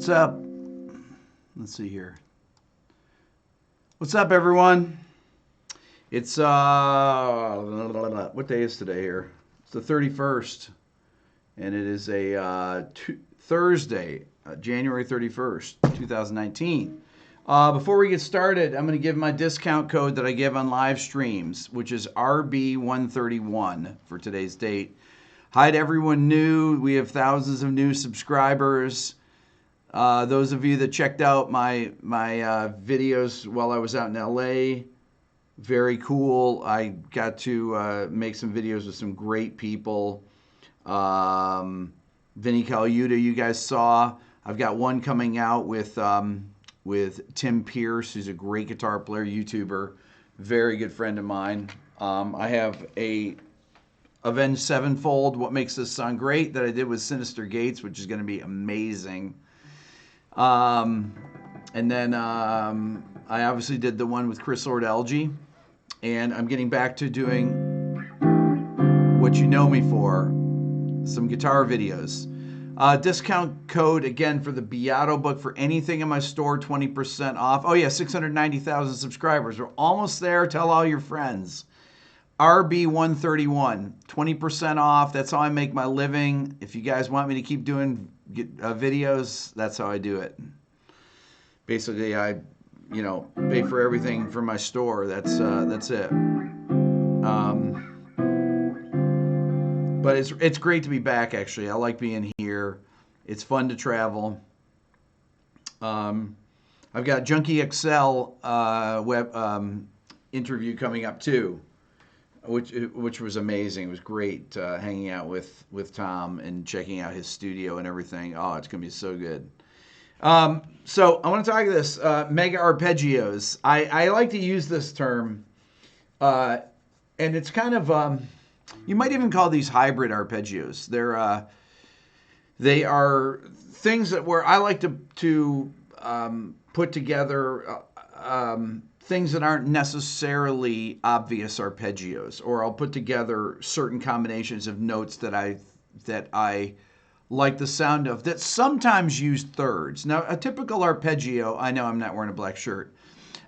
What's up? Let's see here. What's up, everyone? It's what day is today here? It's the 31st, and it is a Thursday, January 31st, 2019. Before we get started, I'm going to give my discount code that I give on live streams, which is RB131 for today's date. Hi to everyone new. We have thousands of new subscribers. Those of you that checked out my videos while I was out in LA, very cool. I got to make some videos with some great people. Vinny Caluta, you guys saw. I've got one coming out with Tim Pierce, who's a great guitar player, YouTuber, very good friend of mine. I have a Avenged Sevenfold, What Makes This Sound Great, that I did with Sinister Gates, which is going to be amazing. And then I obviously did the one with Chris Lord-Alge, and I'm getting back to doing what you know me for, some guitar videos. Discount code, again, for the Beato book for anything in my store, 20% off. Oh, yeah, 690,000 subscribers. We're almost there. Tell all your friends. RB131, 20% off. That's how I make my living. If you guys want me to keep doing videos, that's how I do it. Basically, I, pay for everything from my store. That's it. But it's great to be back, actually. I like being here. It's fun to travel. I've got Junkie XL web interview coming up too, which was amazing. It was great hanging out with Tom and checking out his studio and everything. Oh, it's gonna be so good. So I want to talk about this mega arpeggios. I like to use this term, and it's kind of you might even call these hybrid arpeggios. They are things where I like to put together things that aren't necessarily obvious arpeggios, or I'll put together certain combinations of notes that I like the sound of that sometimes use thirds. Now, a typical arpeggio, I know I'm not wearing a black shirt.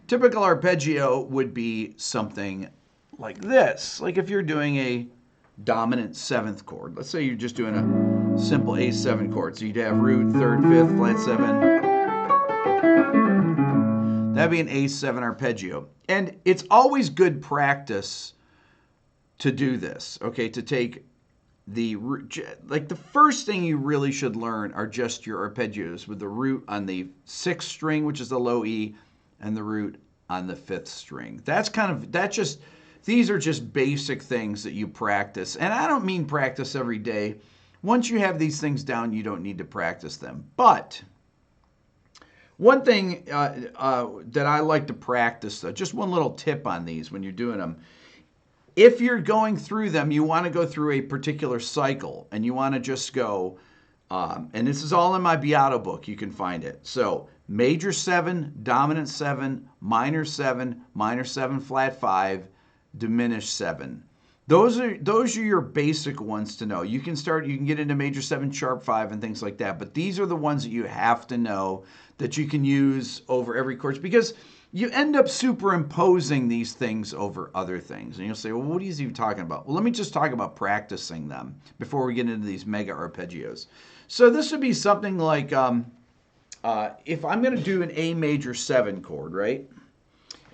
Typical arpeggio would be something like this. Like if you're doing a dominant seventh chord. Let's say you're just doing a simple A7 chord. So you'd have root, third, fifth, flat seven. That'd be an A7 arpeggio. And it's always good practice to do this, okay? To take the first thing you really should learn are just your arpeggios with the root on the sixth string, which is the low E, and the root on the fifth string. These are just basic things that you practice. And I don't mean practice every day. Once you have these things down, you don't need to practice them. But one thing that I like to practice, though, just one little tip on these when you're doing them. If you're going through them, you want to go through a particular cycle. And you want to just go, and this is all in my Beato book. You can find it. So major 7, dominant 7, minor 7, flat 5, diminished 7. Those are your basic ones to know. You can get into major 7 sharp 5 and things like that, but these are the ones that you have to know that you can use over every chord, because you end up superimposing these things over other things. And you'll say, well, what are you even talking about? Well, let me just talk about practicing them before we get into these mega arpeggios. So this would be something like if I'm going to do an A major 7 chord, right?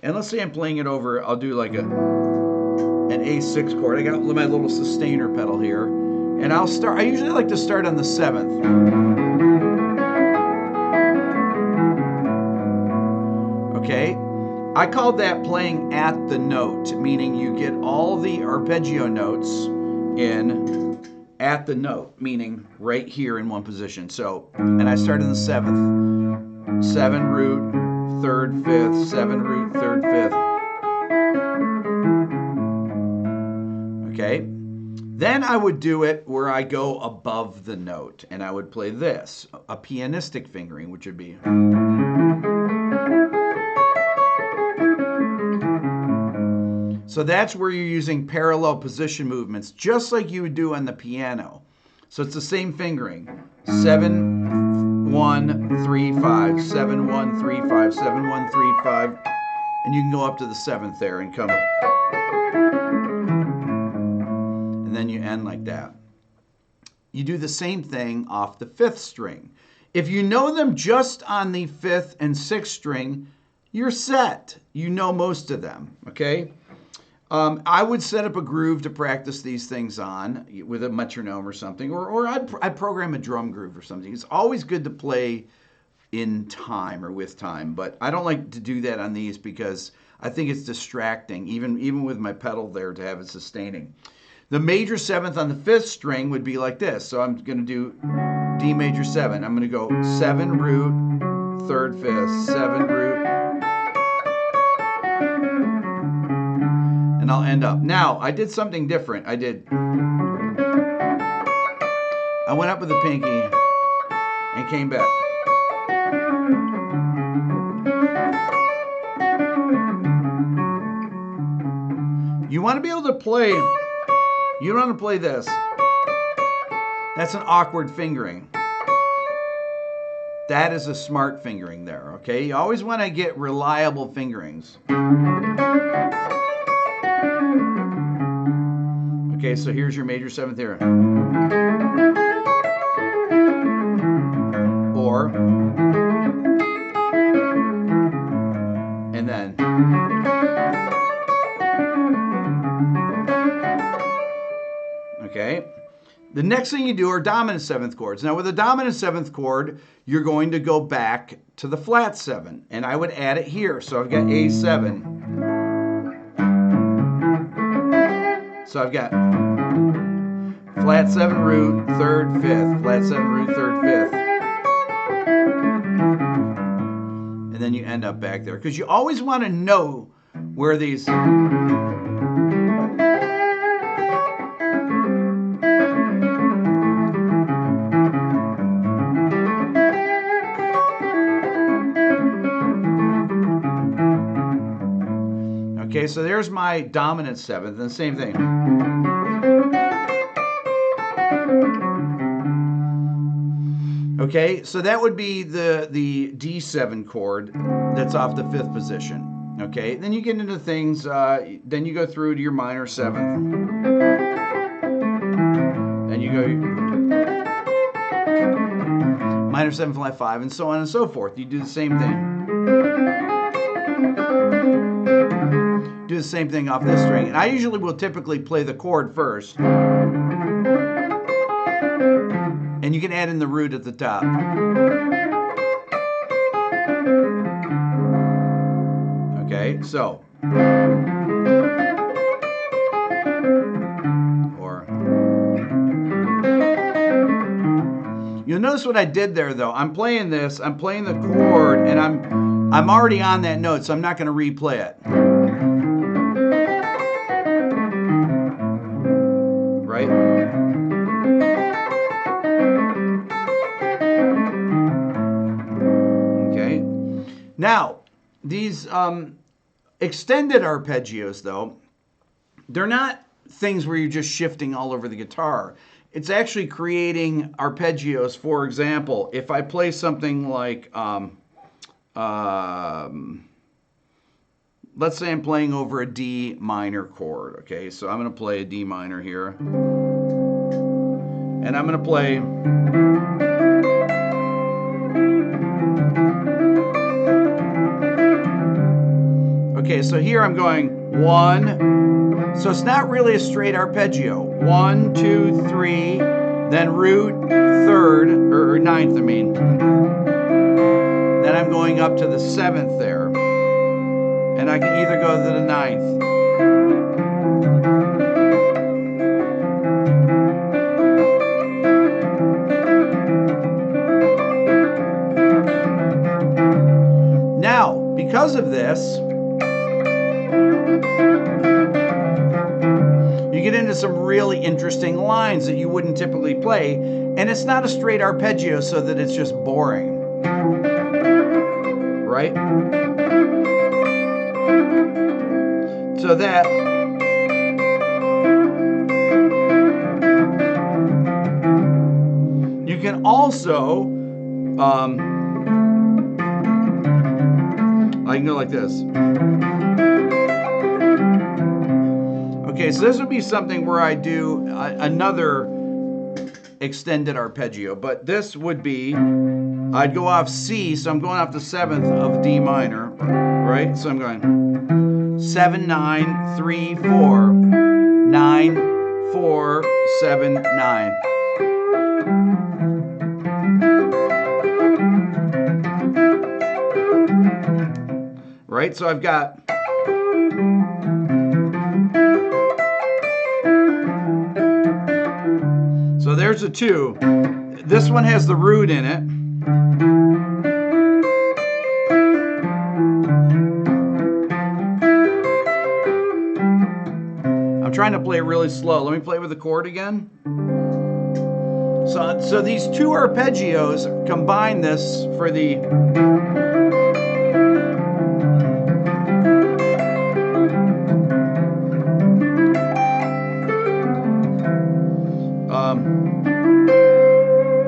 And let's say I'm playing it over, I'll do like an A6 chord. I got my little sustainer pedal here. And I usually like to start on the 7th. Okay? I call that playing at the note, meaning you get all the arpeggio notes in at the note, meaning right here in one position. So, and I start in the 7th. 7 root, 3rd, 5th, 7 root, 3rd, 5th. Okay? Then I would do it where I go above the note, and I would play this, a pianistic fingering, which would be. So that's where you're using parallel position movements, just like you would do on the piano. So it's the same fingering. 7, 1, 3, 5, 7, 1, 3, 5, 7, 1, 3, 5. And you can go up to the 7th there and come. And then you end like that. You do the same thing off the 5th string. If you know them just on the 5th and 6th string, you're set. You know most of them, okay? I would set up a groove to practice these things on with a metronome or something, or I'd program a drum groove or something. It's always good to play in time or with time, but I don't like to do that on these because I think it's distracting, even with my pedal there, to have it sustaining. The major 7th on the 5th string would be like this. So I'm going to do D major 7. I'm going to go 7 root, 3rd, 5th, 7 root, and I'll end up. Now, I did something different. I went up with the pinky and came back. You want to be able to play, you don't want to play this. That's an awkward fingering. That is a smart fingering there, okay? You always want to get reliable fingerings. Okay, so here's your major 7th here. Or, and then. Okay. The next thing you do are dominant 7th chords. Now with a dominant 7th chord, you're going to go back to the flat 7, and I would add it here. So I've got A7. So I've got flat 7 root, 3rd, 5th, flat 7 root, 3rd, 5th. And then you end up back there, because you always want to know where these. Okay, so there's my dominant 7th, and the same thing. Okay, so that would be the D7 chord that's off the 5th position. Okay, then you get into things, then you go through to your minor 7th. Then you go minor 7, flat 5, and so on and so forth. You do the same thing. Do the same thing off this string. And I usually will typically play the chord first. And you can add in the root at the top. Okay, so. Or. You'll notice what I did there though. I'm playing this, I'm playing the chord, and I'm already on that note, so I'm not going to replay it. Right? Okay. Now, these extended arpeggios, though, they're not things where you're just shifting all over the guitar. It's actually creating arpeggios. For example, if I play something like, let's say I'm playing over a D minor chord, okay? So I'm going to play a D minor here. And I'm going to play. Okay, so here I'm going 1. So it's not really a straight arpeggio. 1, 2, 3, then root, 3rd, or 9th, I mean. Then I'm going up to the 7th there. And I can either go to the 9th. Now, because of this, you get into some really interesting lines that you wouldn't typically play, and it's not a straight arpeggio so that it's just boring. Right? So that you can also I can go like this. Okay, so this would be something where I do another extended arpeggio, but this would be, I'd go off C, so I'm going off the 7th of D minor, right? So I'm going 7, 9, 3, 4, 9, 4, 7, 9. Right, so I've got so there's a 2. This one has the root in it. I'm trying to play it really slow. Let me play with the chord again. So these 2 arpeggios combine this for the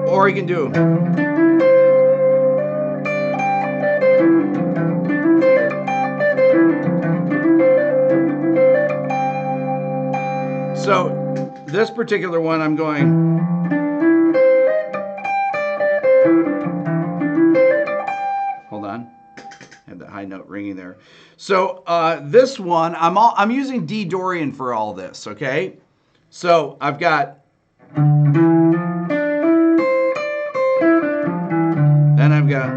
or you can do so this particular one I'm going hold on, I had the high note ringing there. So this one I'm using D Dorian for all this, okay? So I've got then I've got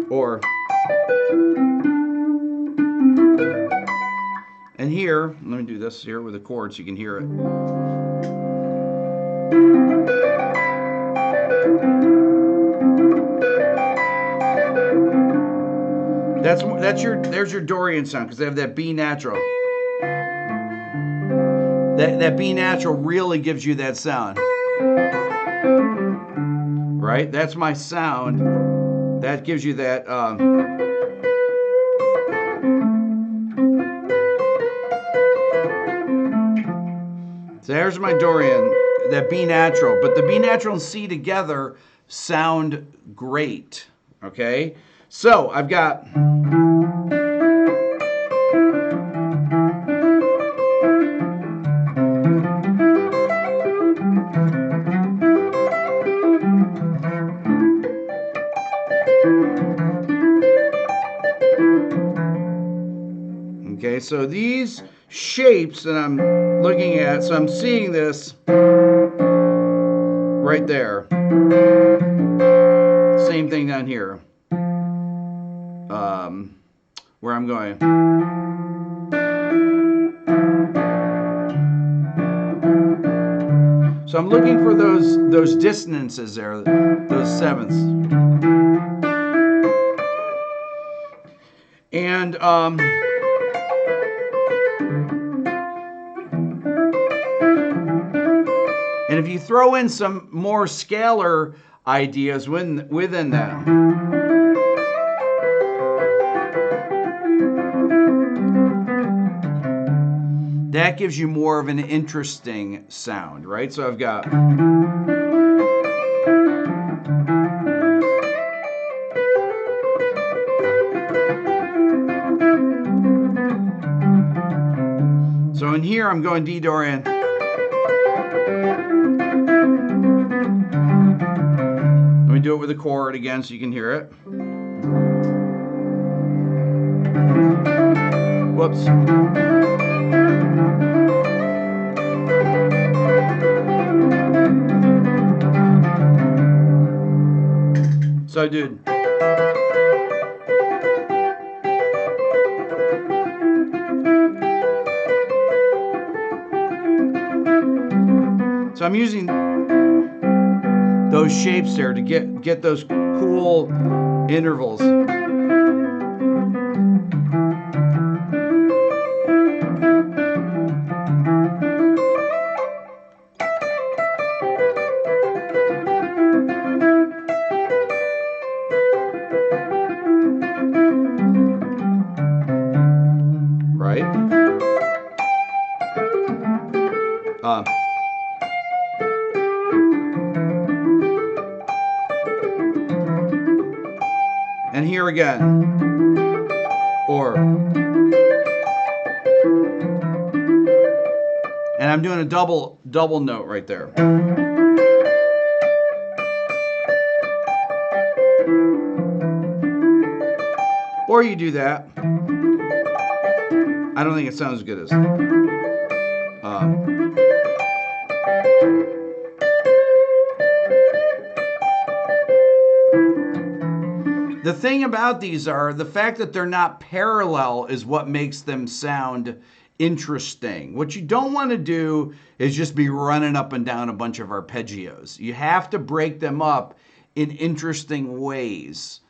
or and here, let me do this here with a chord so you can hear it. There's your Dorian sound because they have that B natural. That B natural really gives you that sound. Right? That's my sound. That gives you that so there's my Dorian, that B natural. But the B natural and C together sound great. Okay? So I've got okay, so these shapes that I'm looking at, so I'm seeing this right there. Same thing down here. Where I'm going. So I'm looking for those dissonances there, those 7ths. And if you throw in some more scalar ideas within that, that gives you more of an interesting sound, right? So I've got so in here I'm going D Dorian. Let me do it with a chord again so you can hear it. Whoops. So, dude. So I'm using those shapes there to get those cool intervals. And here again. Or. And I'm doing a double note right there. Or you do that. I don't think it sounds as good as. The thing about these are the fact that they're not parallel is what makes them sound interesting. What you don't want to do is just be running up and down a bunch of arpeggios. You have to break them up in interesting ways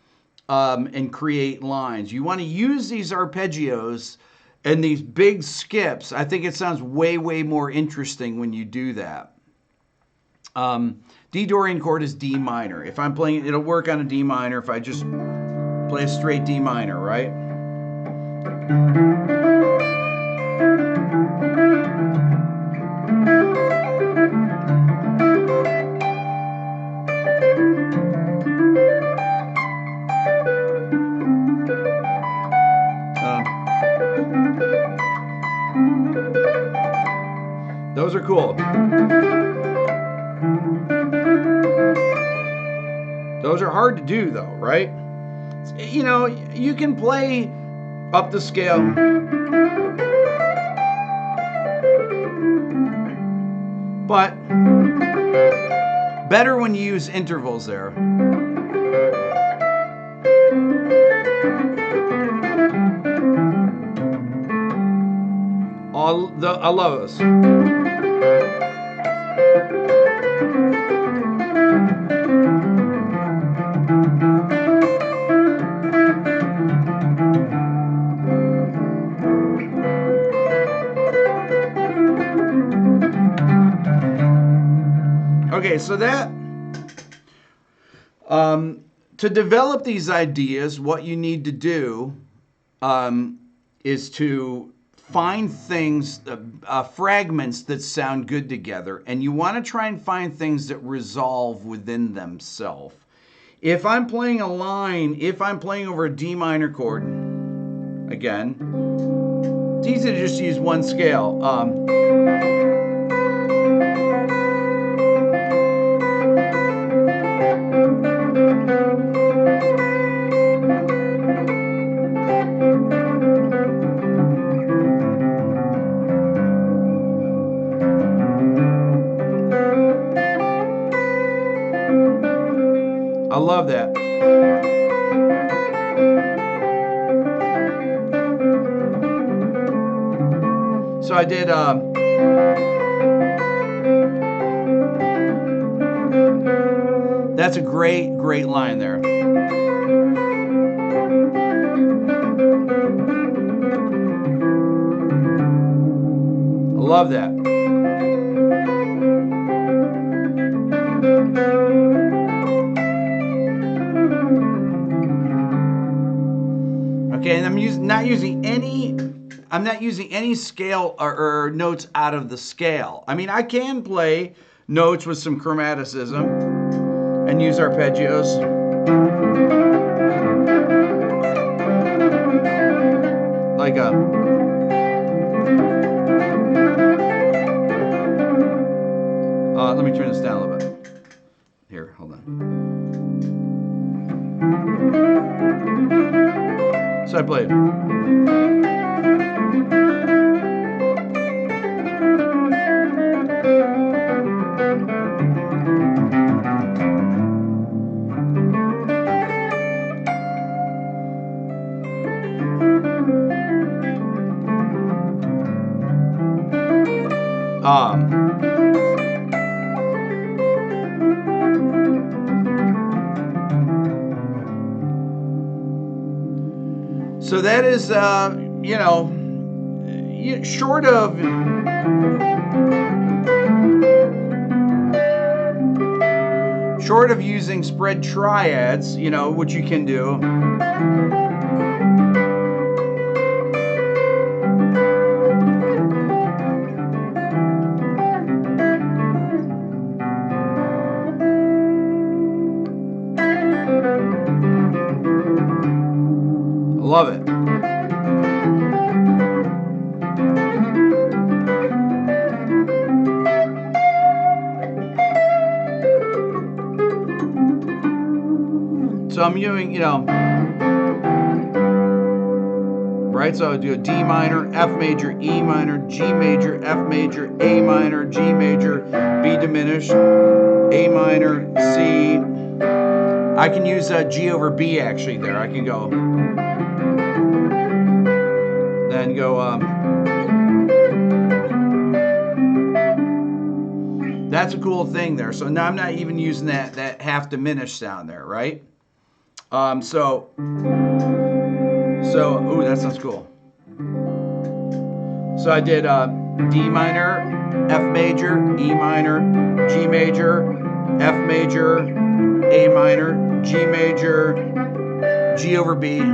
and create lines. You want to use these arpeggios and these big skips. I think it sounds way, way more interesting when you do that. D Dorian chord is D minor. If I'm playing, it'll work on a D minor if I just play a straight D minor, right? Those are cool. Those are hard to do though, right? You know, you can play up the scale. But better when you use intervals there. I love this. Okay, so that, to develop these ideas, what you need to do is to find things, fragments that sound good together, and you want to try and find things that resolve within themselves. If I'm playing a line, if I'm playing over a D minor chord, again, it's easy to just use one scale. I love that. So I did, that's a great, great line there. I love that. Okay, and I'm not using any scale or notes out of the scale. I mean, I can play notes with some chromaticism and use arpeggios. Like a... let me turn this down a little bit. Here, hold on. So I played. So that is, you know, short of using spread triads, you know, which you can do. So I'm doing, right? So I do a D minor, F major, E minor, G major, F major, A minor, G major, B diminished, A minor, C. I can use G over B actually there. I can go, then go, that's a cool thing there. So now I'm not even using that half diminished sound there, right? So, ooh, that sounds cool. So I did D minor, F major, E minor, G major, F major, A minor, G major, G over B, A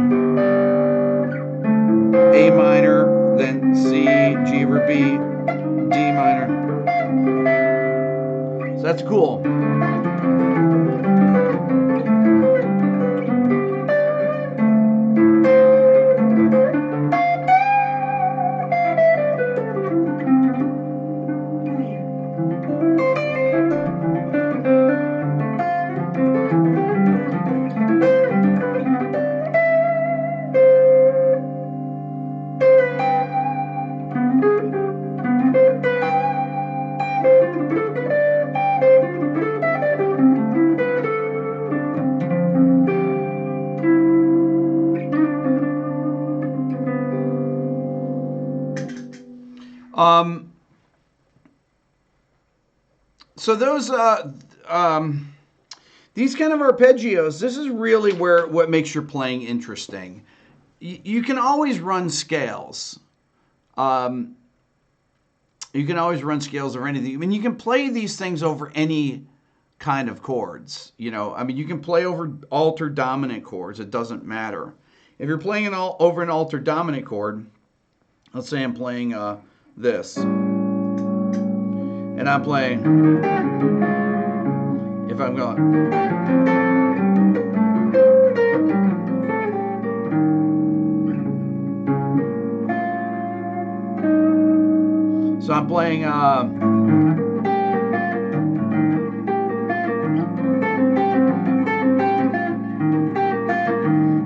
minor, then C, G over B, D minor. So that's cool. So those, these kind of arpeggios, this is really what makes your playing interesting. You can always run scales. You can always run scales or anything. I mean, you can play these things over any kind of chords. I mean, you can play over altered dominant chords. It doesn't matter. If you're playing over an altered dominant chord, let's say I'm playing this. And I'm playing, if I'm going, so I'm playing,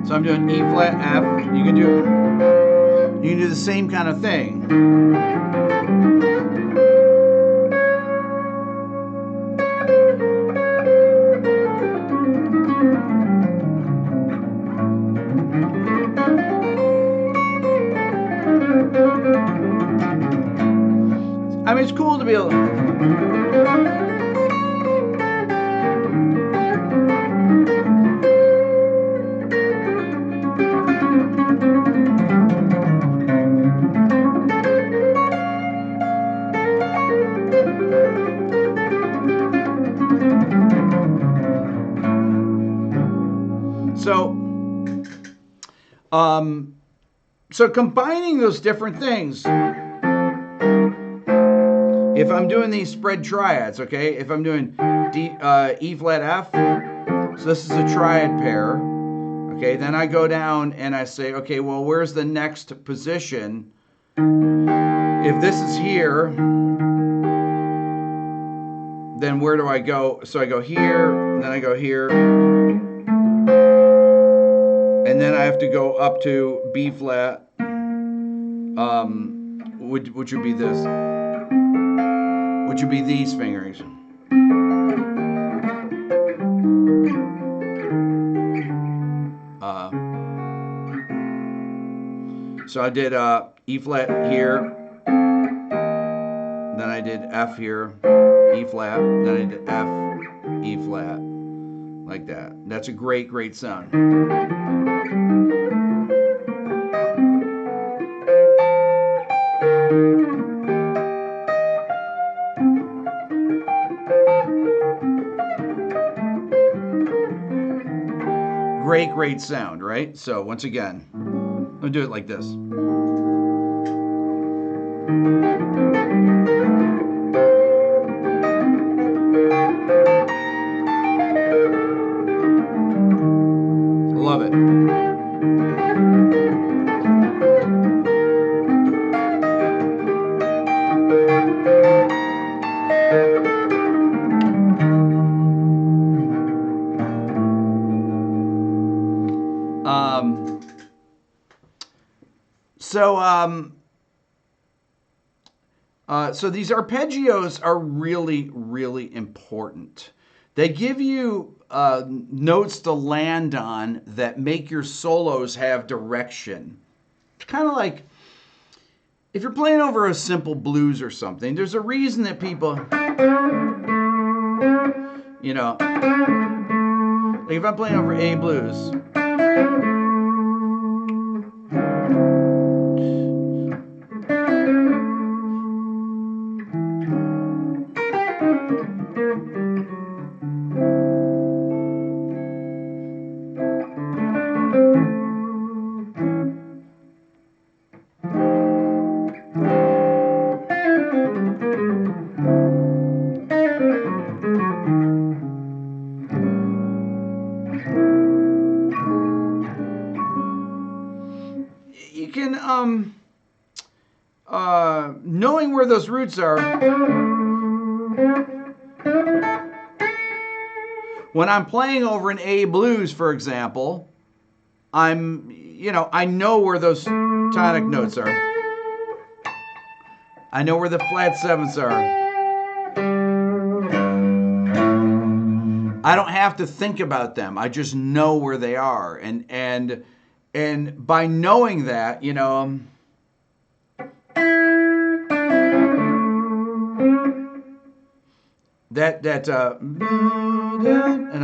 so I'm doing E flat, F. You can do the same kind of thing. I mean, it's cool to be able to... So combining those different things, if I'm doing these spread triads, okay, if I'm doing E flat F, so this is a triad pair, okay, then I go down and I say, okay, well, where's the next position? If this is here, then where do I go? So I go here, then I go here, and then I have to go up to B flat, which would be this, which would be these fingerings. So I did E flat here, then I did F here, E flat, then I did F, E flat, like that. That's a great, great sound. Great, great sound, right? So once again, I'll do it like this. Love it. So so these arpeggios are really, really important. They give you notes to land on that make your solos have direction. It's kind of like if you're playing over a simple blues or something, there's a reason that people, you know, like if I'm playing over A blues, you can, knowing where those roots are, when I'm playing over an A blues, for example, I know where those tonic notes are. I know where the flat sevenths are. I don't have to think about them. I just know where they are. And by knowing that, you know, and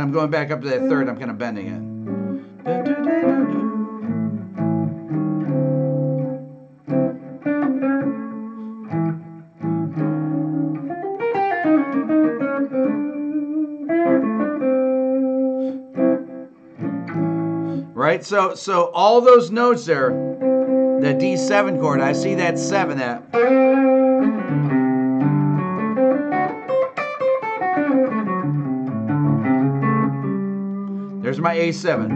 I'm going back up to that third, I'm kind of bending it. Right? So all those notes there, the D7 chord, I see that 7, that. There's my A7.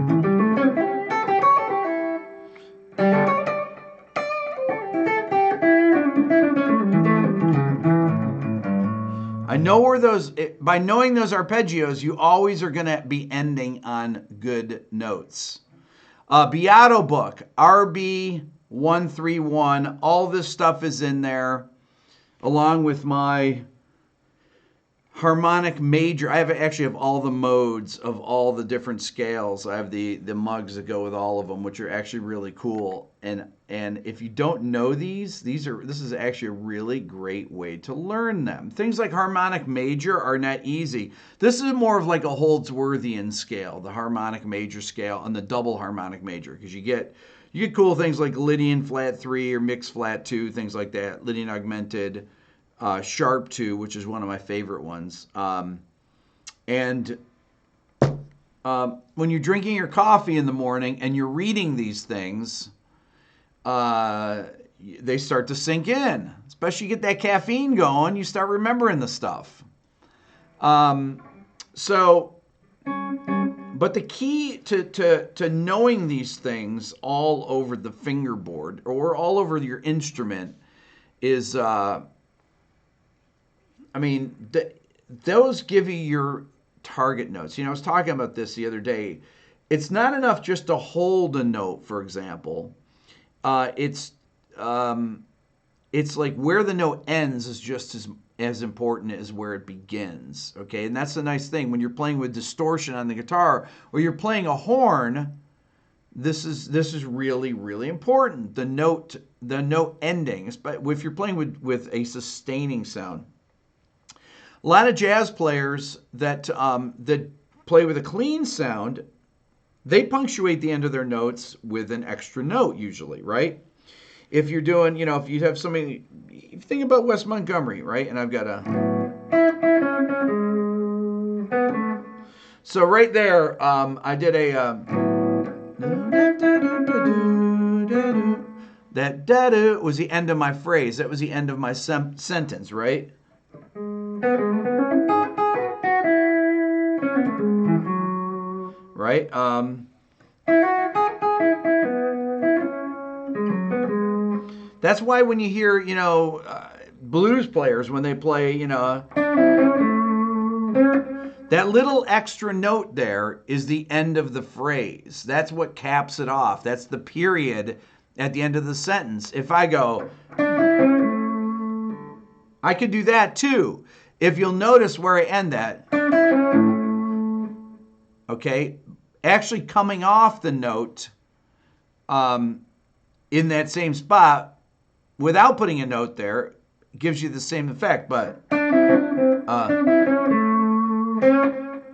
I know where those, by knowing those arpeggios, you always are going to be ending on good notes. Beato book, RB 131, all this stuff is in there, along with my harmonic major. I actually have all the modes of all the different scales. I have the mugs that go with all of them, which are actually really cool. And if you don't know this is actually a really great way to learn them. Things like harmonic major are not easy. This is more of like a Holdsworthian scale, the harmonic major scale and the double harmonic major, because you get cool things like Lydian flat 3 or mixed flat 2, things like that. Lydian augmented, sharp 2, which is one of my favorite ones. When you're drinking your coffee in the morning and you're reading these things, they start to sink in. Especially you get that caffeine going, you start remembering the stuff. But the key to knowing these things all over the fingerboard or all over your instrument is, those give you your target notes. You know, I was talking about this the other day. It's not enough just to hold a note, for example. It's like where the note ends is just as important as where it begins. Okay, and that's the nice thing when you're playing with distortion on the guitar or you're playing a horn. This is really, really important. The note ending, if you're playing with a sustaining sound. A lot of jazz players that play with a clean sound, they punctuate the end of their notes with an extra note usually, right? If you're doing, if you have somebody, if you think about Wes Montgomery, right? And I've got so right there, I did that da-da was the end of my phrase. That was the end of my sentence, right? Right? That's why when you hear, blues players, when they play, that little extra note there is the end of the phrase. That's what caps it off. That's the period at the end of the sentence. If I go, I could do that too. If you'll notice where I end that, okay, actually coming off the note in that same spot without putting a note there gives you the same effect, but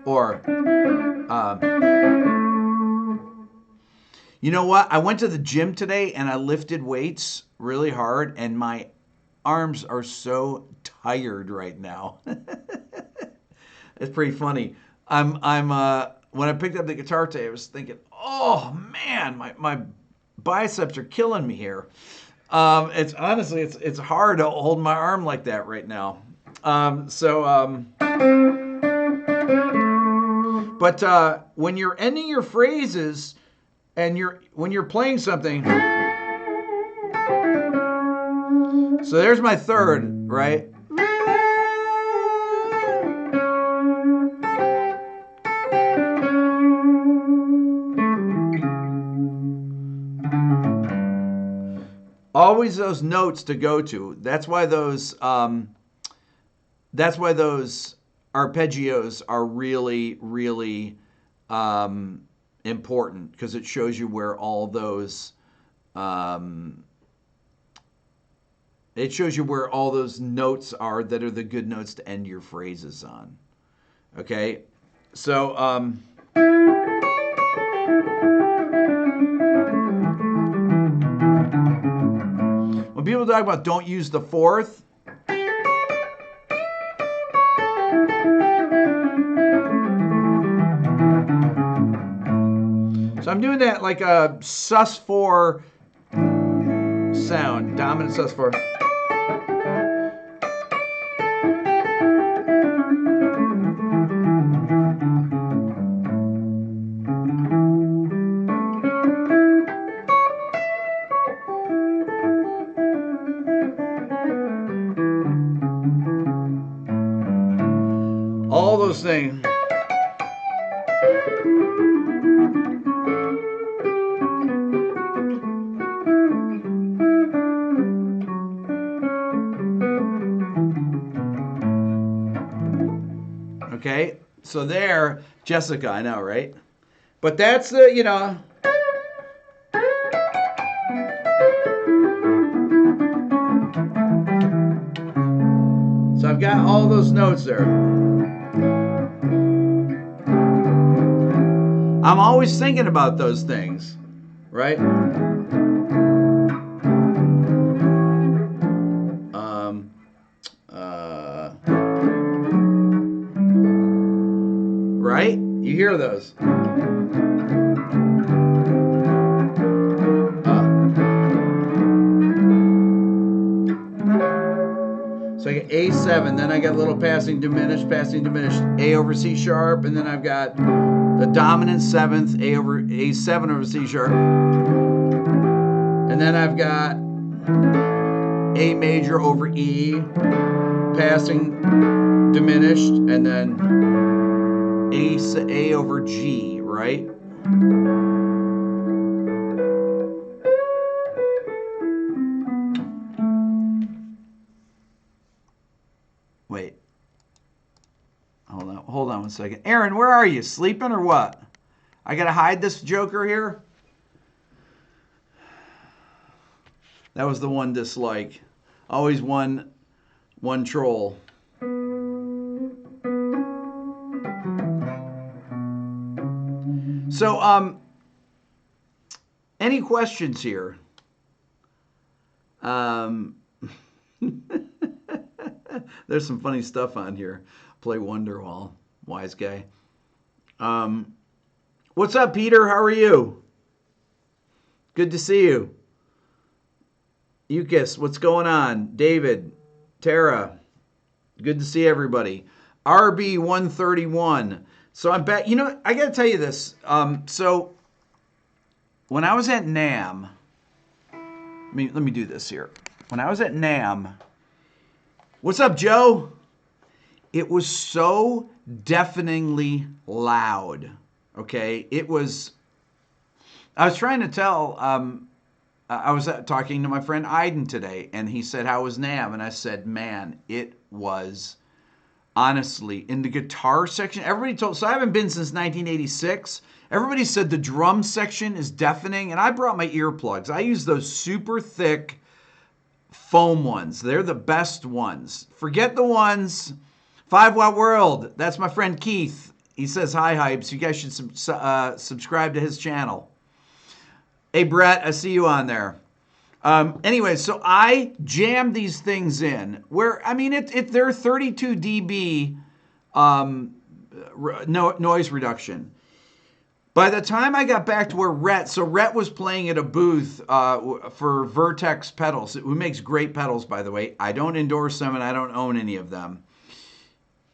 or you know what? I went to the gym today and I lifted weights really hard, and my arms are so tired right now. It's pretty funny. When I picked up the guitar today, I was thinking, oh man, my biceps are killing me here. It's honestly, it's hard to hold my arm like that right now. But when you're ending your phrases and when you're playing something, so there's my third, right? Always those notes to go to. That's why those arpeggios are really, really important, because it shows you where all those notes are that are the good notes to end your phrases on. Okay, so when people talk about don't use the fourth, so I'm doing that like a sus4 sound, dominant sus4. All those things. Okay, so there, Jessica, I know, right? But that's the, you know. So I've got all those notes there. I'm always thinking about those things, right? Right? You hear those. So I get A7, then I got a little passing diminished, A over C sharp, and then I've got the dominant seventh, A7 over C sharp. And then I've got A major over E, passing diminished, and then A over G, right? Wait. Hold on one second. Aaron, where are you? Sleeping or what? I gotta hide this joker here? That was the one dislike. Always one troll. So, any questions here? There's some funny stuff on here. Play Wonderwall. Wise guy. What's up, Peter? How are you? Good to see you. Yukis, what's going on? David, Tara, good to see everybody. RB 131. So I'm back. You know, I got to tell you this. So when I was at NAMM, let me do this here. When I was at NAMM, what's up, Joe? It was so deafeningly loud. Okay, I was trying to tell I was talking to my friend Iden today, and he said, how was NAMM? And I said, man, it was honestly, in the guitar section, everybody told, so I haven't been since 1986. Everybody said the drum section is deafening, and I brought my earplugs. I use those super thick foam ones. They're the best ones. Forget the ones, 5 Watt World. That's my friend Keith. He says, hi, Hypes. You guys should subscribe to his channel. Hey, Brett, I see you on there. Anyway, so I jammed these things in where, I mean, they're 32 dB noise reduction. By the time I got back to where Rhett was playing at a booth for Vertex pedals, who makes great pedals, by the way. I don't endorse them and I don't own any of them.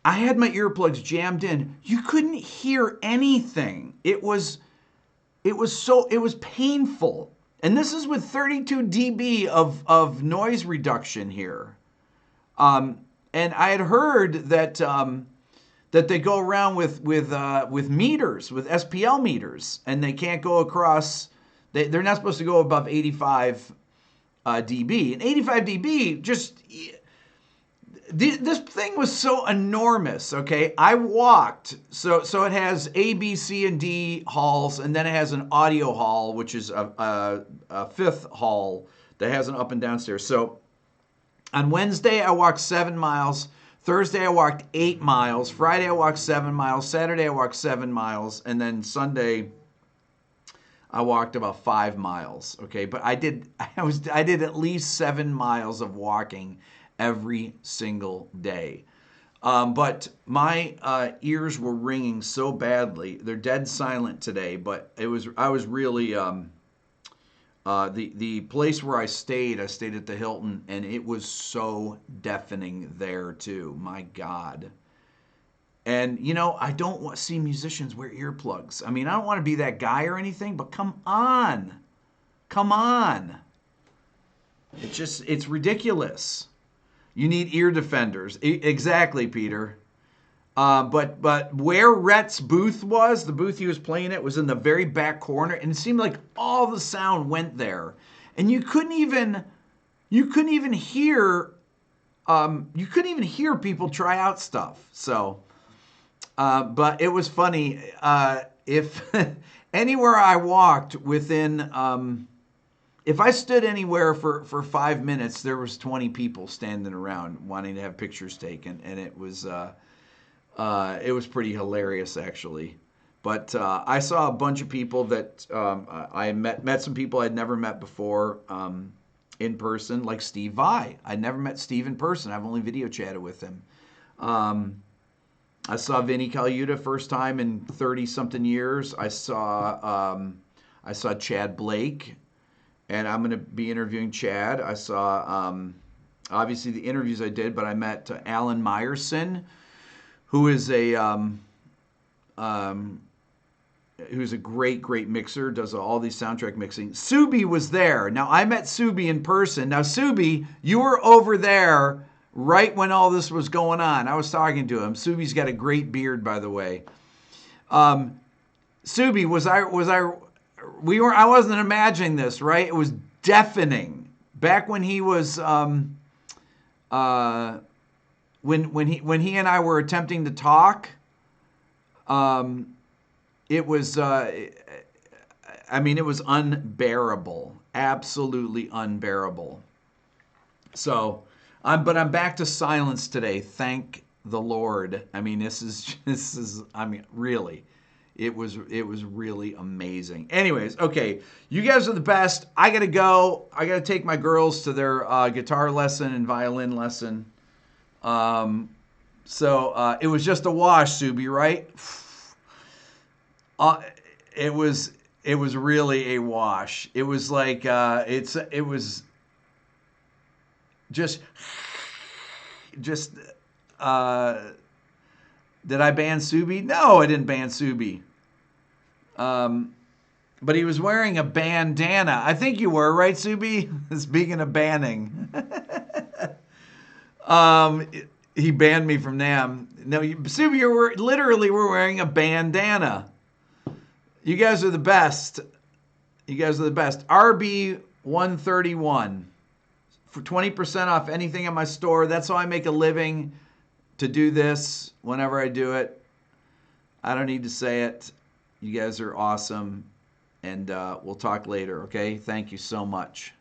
I had my earplugs jammed in. You couldn't hear anything. It was painful. And this is with 32 dB of noise reduction here. And I had heard that that they go around with meters, with SPL meters, and they can't go across. They're not supposed to go above 85 dB. And 85 dB, just this thing was so enormous. Okay, I walked. So it has A, B, C, and D halls, and then it has an audio hall, which is a fifth hall that has an up and downstairs. So on Wednesday, I walked 7 miles. Thursday, I walked 8 miles. Friday, I walked 7 miles. Saturday, I walked 7 miles. And then Sunday, I walked about 5 miles. Okay, but I did at least 7 miles of walking every single day. But my ears were ringing so badly. They're dead silent today, but I was really the place where I stayed at the Hilton, and it was so deafening there too. My God. And you know, I don't want to see musicians wear earplugs. I mean, I don't want to be that guy or anything, but come on. It's ridiculous. You need ear defenders. Exactly, Peter. But where Rhett's booth was, the booth he was playing at, was in the very back corner, and it seemed like all the sound went there, and you couldn't even hear people try out stuff. So, but it was funny. If anywhere I walked within, if I stood anywhere for 5 minutes, there was 20 people standing around wanting to have pictures taken, and it was pretty hilarious, actually. But I saw a bunch of people that I met some people I'd never met before in person, like Steve Vai. I'd never met Steve in person. I've only video chatted with him. I saw Vinny Colaiuta first time in 30-something years. I saw Chad Blake, and I'm going to be interviewing Chad. I saw, obviously, the interviews I did, but I met Alan Meyerson, who is who's a great mixer, does all these soundtrack mixing. Subi was there. Now, I met Subi in person. Now, Subi, you were over there right when all this was going on. I was talking to him. Subi's got a great beard, by the way. Subi, I wasn't imagining this, right? It was deafening. Back when he was, when he and I were attempting to talk, it was, it was unbearable, absolutely unbearable. So, but I'm back to silence today. Thank the Lord. I mean, this is. I mean, really, it was really amazing. Anyways, okay, you guys are the best. I gotta go. I gotta take my girls to their guitar lesson and violin lesson. So it was just a wash, Subi, right? It was really a wash. It was like it was just did I ban Subi? No, I didn't ban Subi. But he was wearing a bandana. I think you were, right, Subi? Speaking of banning. He banned me from NAMM. No, Subi, you were wearing a bandana. You guys are the best. You guys are the best. RB 131 for 20% off anything at my store. That's how I make a living, to do this whenever I do it. I don't need to say it. You guys are awesome. And we'll talk later, okay? Thank you so much.